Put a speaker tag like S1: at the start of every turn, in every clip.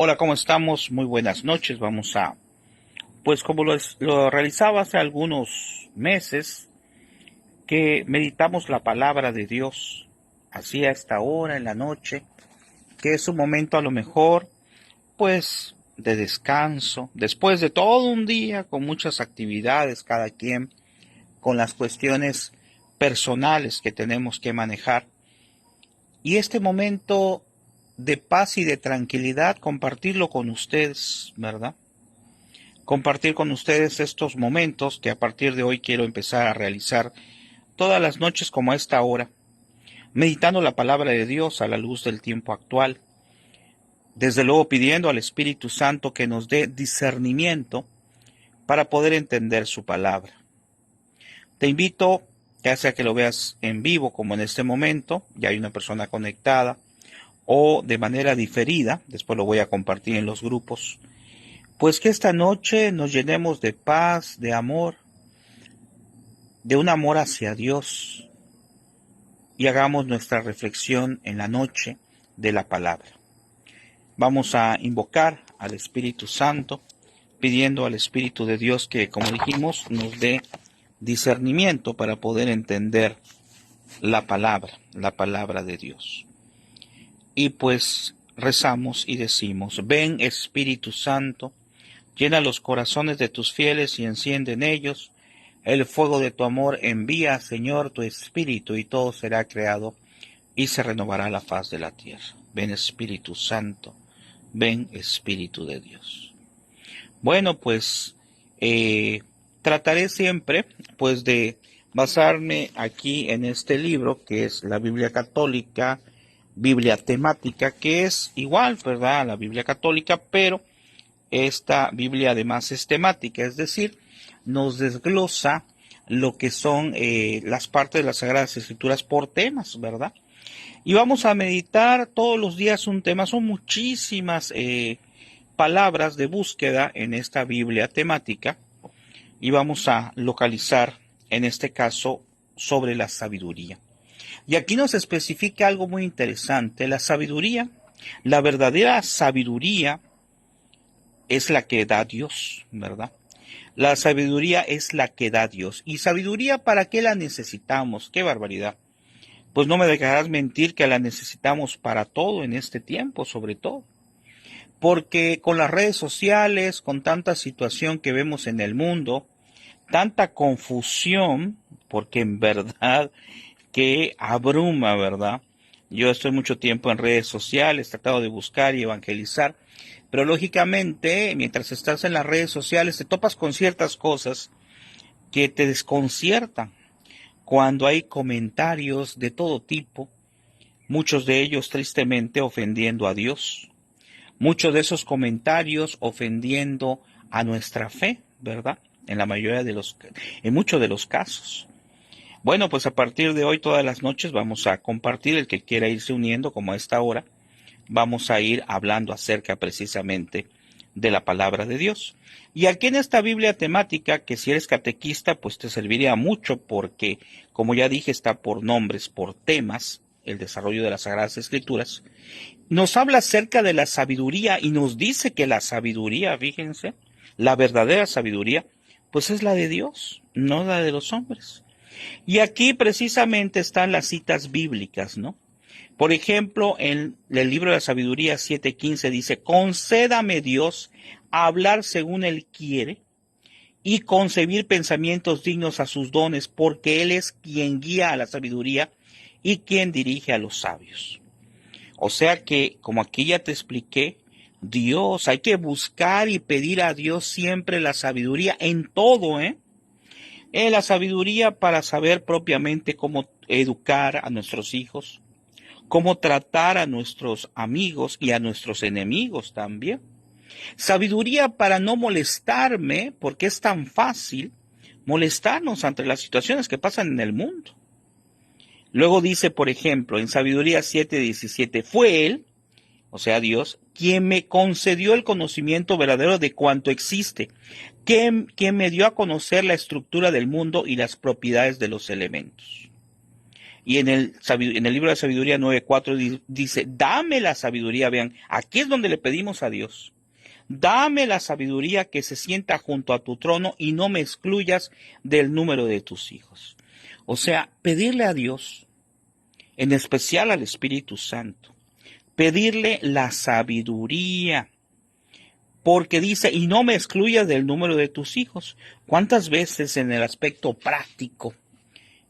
S1: Hola, ¿cómo estamos? Muy buenas noches. Pues como lo realizaba hace algunos meses, que meditamos la palabra de Dios, así a esta hora en la noche, que es un momento a lo mejor, pues, de descanso, después de todo un día con muchas actividades, cada quien con las cuestiones personales que tenemos que manejar. Y este momento de paz y de tranquilidad, compartirlo con ustedes, ¿verdad? Compartir con ustedes estos momentos que a partir de hoy quiero empezar a realizar todas las noches como a esta hora, meditando la palabra de Dios a la luz del tiempo actual, desde luego pidiendo al Espíritu Santo que nos dé discernimiento para poder entender su palabra. Te invito, ya sea que lo veas en vivo como en este momento, ya hay una persona conectada, o de manera diferida, después lo voy a compartir en los grupos, pues que esta noche nos llenemos de paz, de amor, de un amor hacia Dios, y hagamos nuestra reflexión en la noche de la palabra. Vamos a invocar al Espíritu Santo, pidiendo al Espíritu de Dios que, como dijimos, nos dé discernimiento para poder entender la palabra de Dios. Y pues rezamos y decimos: ven Espíritu Santo, llena los corazones de tus fieles y enciende en ellos el fuego de tu amor. Envía, Señor, tu Espíritu, y todo será creado, y se renovará la faz de la tierra. Ven Espíritu Santo, ven Espíritu de Dios. Bueno, pues trataré siempre pues de basarme aquí en este libro, que es la Biblia Católica, Biblia temática, que es igual, ¿verdad?, a la Biblia Católica, pero esta Biblia además es temática, es decir, nos desglosa lo que son las partes de las Sagradas Escrituras por temas, ¿verdad? Y vamos a meditar todos los días un tema. Son muchísimas palabras de búsqueda en esta Biblia temática, y vamos a localizar en este caso sobre la sabiduría. Y aquí nos especifica algo muy interesante. La sabiduría, la verdadera sabiduría, es la que da Dios, ¿verdad? La sabiduría es la que da Dios. ¿Y sabiduría para qué la necesitamos? ¡Qué barbaridad! Pues no me dejarás mentir que la necesitamos para todo en este tiempo, sobre todo. Porque con las redes sociales, con tanta situación que vemos en el mundo, tanta confusión, porque en verdad que abruma, ¿verdad? Yo estoy mucho tiempo en redes sociales, tratado de buscar y evangelizar, pero lógicamente, mientras estás en las redes sociales, te topas con ciertas cosas que te desconciertan. Cuando hay comentarios de todo tipo, muchos de ellos tristemente ofendiendo a Dios, muchos de esos comentarios ofendiendo a nuestra fe, ¿verdad? En muchos de los casos. Bueno, pues a partir de hoy, todas las noches, vamos a compartir, el que quiera irse uniendo como a esta hora, vamos a ir hablando acerca precisamente de la palabra de Dios. Y aquí en esta Biblia temática, que si eres catequista, pues te serviría mucho porque, como ya dije, está por nombres, por temas, el desarrollo de las Sagradas Escrituras. Nos habla acerca de la sabiduría y nos dice que la sabiduría, fíjense, la verdadera sabiduría, pues es la de Dios, no la de los hombres. Y aquí precisamente están las citas bíblicas, ¿no? Por ejemplo, en el libro de la Sabiduría 7:15 dice: concédame Dios hablar según Él quiere y concebir pensamientos dignos a sus dones, porque Él es quien guía a la sabiduría y quien dirige a los sabios. O sea que, como aquí ya te expliqué, Dios, hay que buscar y pedir a Dios siempre la sabiduría en todo, ¿eh? La sabiduría para saber propiamente cómo educar a nuestros hijos, cómo tratar a nuestros amigos y a nuestros enemigos también. Sabiduría para no molestarme, porque es tan fácil molestarnos ante las situaciones que pasan en el mundo. Luego dice, por ejemplo, en Sabiduría 7:17, fue Él, o sea Dios, quien me concedió el conocimiento verdadero de cuanto existe, quien me dio a conocer la estructura del mundo y las propiedades de los elementos. Y en el libro de sabiduría 9:4 dice, dame la sabiduría. Vean, aquí es donde le pedimos a Dios. Dame la sabiduría que se sienta junto a tu trono y no me excluyas del número de tus hijos. O sea, pedirle a Dios, en especial al Espíritu Santo, pedirle la sabiduría, porque dice, y no me excluyas del número de tus hijos. ¿Cuántas veces en el aspecto práctico,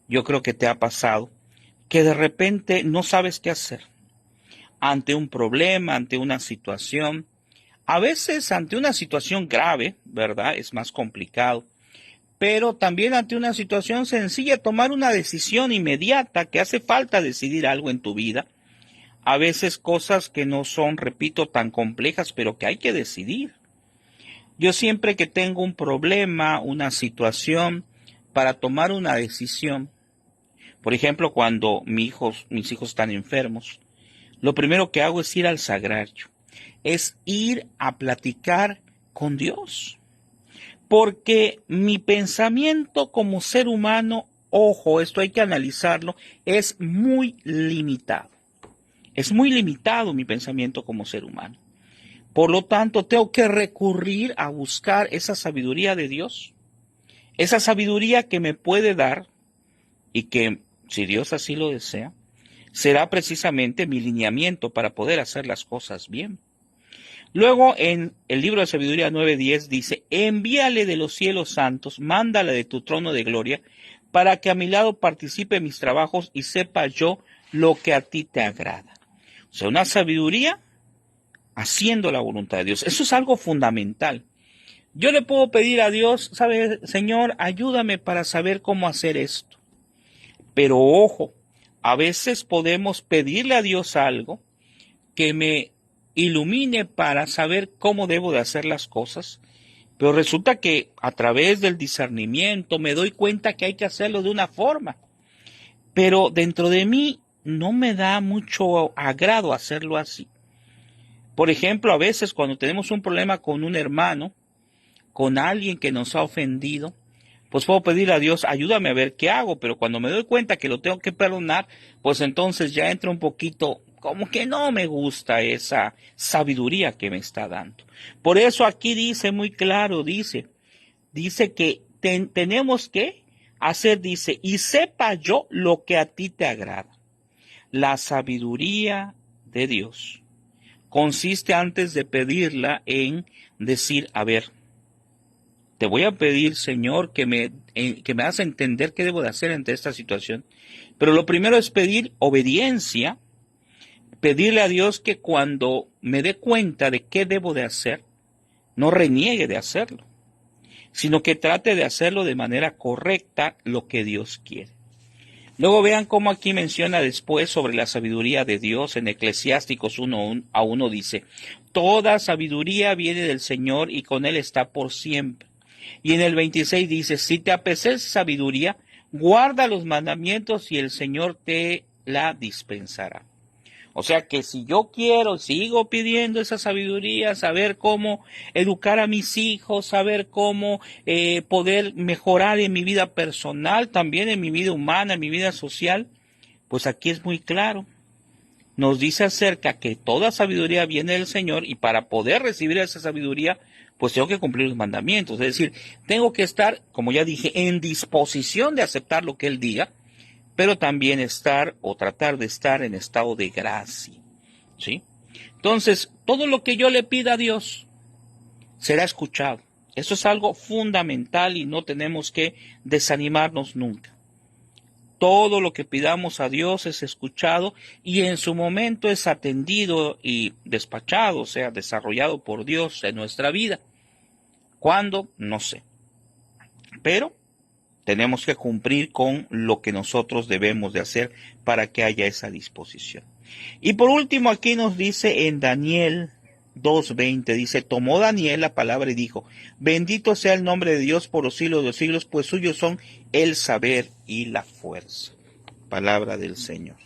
S1: yo creo que te ha pasado, que de repente no sabes qué hacer ante un problema, ante una situación? A veces ante una situación grave, ¿verdad? Es más complicado. Pero también ante una situación sencilla, tomar una decisión inmediata, que hace falta decidir algo en tu vida. A veces cosas que no son, repito, tan complejas, pero que hay que decidir. Yo siempre que tengo un problema, una situación, para tomar una decisión, por ejemplo, cuando mis hijos están enfermos, lo primero que hago es ir al sagrario, es ir a platicar con Dios. Porque mi pensamiento como ser humano, ojo, esto hay que analizarlo, es muy limitado. Es muy limitado mi pensamiento como ser humano. Por lo tanto, tengo que recurrir a buscar esa sabiduría de Dios. Esa sabiduría que me puede dar y que, si Dios así lo desea, será precisamente mi lineamiento para poder hacer las cosas bien. Luego en el libro de Sabiduría 9:10 dice, envíale de los cielos santos, mándale de tu trono de gloria, para que a mi lado participe en mis trabajos y sepa yo lo que a ti te agrada. O sea, una sabiduría haciendo la voluntad de Dios. Eso es algo fundamental. Yo le puedo pedir a Dios, ¿sabe, Señor, ayúdame para saber cómo hacer esto? Pero ojo, a veces podemos pedirle a Dios algo que me ilumine para saber cómo debo de hacer las cosas, pero resulta que a través del discernimiento me doy cuenta que hay que hacerlo de una forma, pero dentro de mí no me da mucho agrado hacerlo así. Por ejemplo, a veces cuando tenemos un problema con un hermano, con alguien que nos ha ofendido, pues puedo pedir a Dios, ayúdame a ver qué hago, pero cuando me doy cuenta que lo tengo que perdonar, pues entonces ya entra un poquito, como que no me gusta esa sabiduría que me está dando. Por eso aquí dice muy claro, dice que tenemos que hacer, dice, y sepa yo lo que a ti te agrada. La sabiduría de Dios consiste antes de pedirla en decir, a ver, te voy a pedir, Señor, que me hagas entender qué debo de hacer ante esta situación. Pero lo primero es pedir obediencia, pedirle a Dios que cuando me dé cuenta de qué debo de hacer, no reniegue de hacerlo, sino que trate de hacerlo de manera correcta lo que Dios quiere. Luego vean cómo aquí menciona después sobre la sabiduría de Dios en Eclesiásticos 1:1 dice, toda sabiduría viene del Señor y con Él está por siempre. Y en el 26 dice, si te apetece sabiduría, guarda los mandamientos y el Señor te la dispensará. O sea que si yo sigo pidiendo esa sabiduría, saber cómo educar a mis hijos, saber cómo poder mejorar en mi vida personal, también en mi vida humana, en mi vida social, pues aquí es muy claro. Nos dice acerca que toda sabiduría viene del Señor y para poder recibir esa sabiduría, pues tengo que cumplir los mandamientos. Es decir, tengo que estar, como ya dije, en disposición de aceptar lo que Él diga, pero también estar o tratar de estar en estado de gracia, ¿sí? Entonces, todo lo que yo le pida a Dios será escuchado. Eso es algo fundamental y no tenemos que desanimarnos nunca. Todo lo que pidamos a Dios es escuchado y en su momento es atendido y despachado, o sea, desarrollado por Dios en nuestra vida. ¿Cuándo? No sé. Pero tenemos que cumplir con lo que nosotros debemos de hacer para que haya esa disposición. Y por último aquí nos dice en Daniel 2:20, dice, tomó Daniel la palabra y dijo, bendito sea el nombre de Dios por los siglos de los siglos, pues suyos son el saber y la fuerza. Palabra del Señor.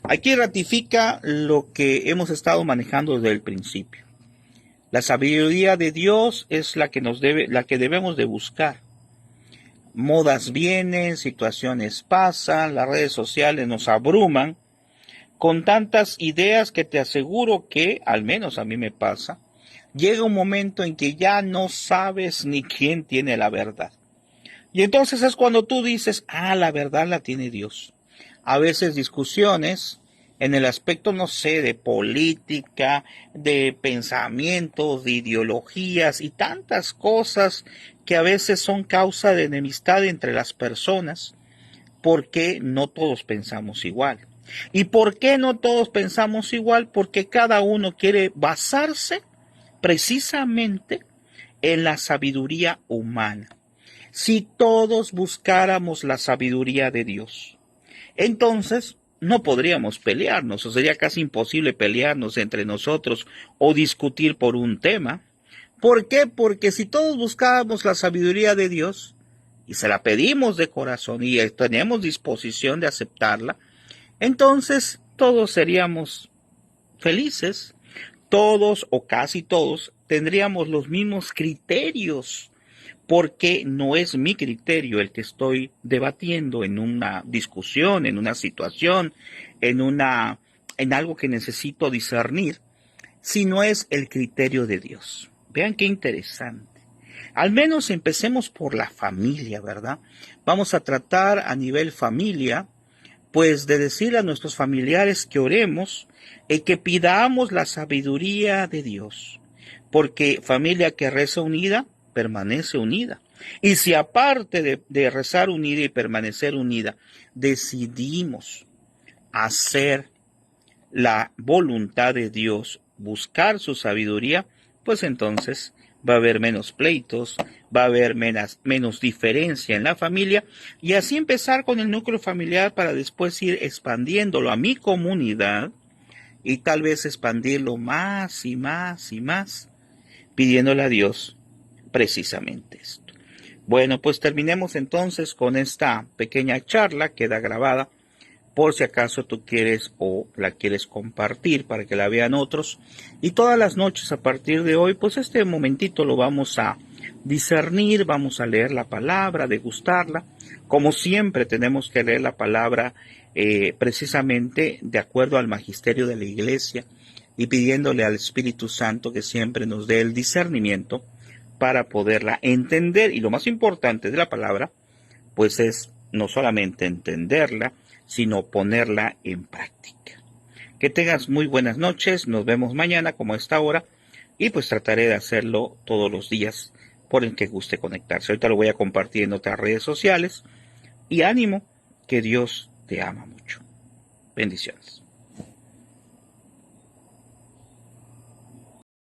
S1: Aquí ratifica lo que hemos estado manejando desde el principio. La sabiduría de Dios es la que debemos de buscar. modas vienen, situaciones pasan, las redes sociales nos abruman con tantas ideas que te aseguro que, al menos a mí me pasa, llega un momento en que ya no sabes ni quién tiene la verdad. Y entonces es cuando tú dices, la verdad la tiene Dios. A veces discusiones en el aspecto, no sé, de política, de pensamientos, de ideologías y tantas cosas que a veces son causa de enemistad entre las personas, porque no todos pensamos igual. ¿Y por qué no todos pensamos igual? Porque cada uno quiere basarse precisamente en la sabiduría humana. Si todos buscáramos la sabiduría de Dios, entonces no podríamos pelearnos, o sería casi imposible pelearnos entre nosotros o discutir por un tema. ¿Por qué? Porque si todos buscáramos la sabiduría de Dios y se la pedimos de corazón y tenemos disposición de aceptarla, entonces todos seríamos felices, todos o casi todos tendríamos los mismos criterios, porque no es mi criterio el que estoy debatiendo en una discusión, en una situación, en algo que necesito discernir, sino es el criterio de Dios. Vean qué interesante. Al menos empecemos por la familia, ¿verdad? Vamos a tratar a nivel familia, pues de decirle a nuestros familiares que oremos y que pidamos la sabiduría de Dios, porque familia que reza unida, permanece unida. Y si aparte de rezar unida y permanecer unida, decidimos hacer la voluntad de Dios, buscar su sabiduría, pues entonces va a haber menos pleitos, va a haber menos diferencia en la familia, y así empezar con el núcleo familiar para después ir expandiéndolo a mi comunidad y tal vez expandirlo más y más y más, pidiéndole a Dios precisamente esto. Bueno, pues terminemos entonces con esta pequeña charla, queda grabada por si acaso tú quieres o la quieres compartir para que la vean otros. Y todas las noches a partir de hoy, pues este momentito lo vamos a discernir, vamos a leer la palabra, degustarla. Como siempre tenemos que leer la palabra precisamente de acuerdo al magisterio de la Iglesia y pidiéndole al Espíritu Santo que siempre nos dé el discernimiento para poderla entender. Y lo más importante de la palabra, pues es no solamente entenderla, sino ponerla en práctica. Que tengas muy buenas noches, nos vemos mañana como a esta hora y pues trataré de hacerlo todos los días por el que guste conectarse. Ahorita lo voy a compartir en otras redes sociales y ánimo, que Dios te ama mucho. Bendiciones.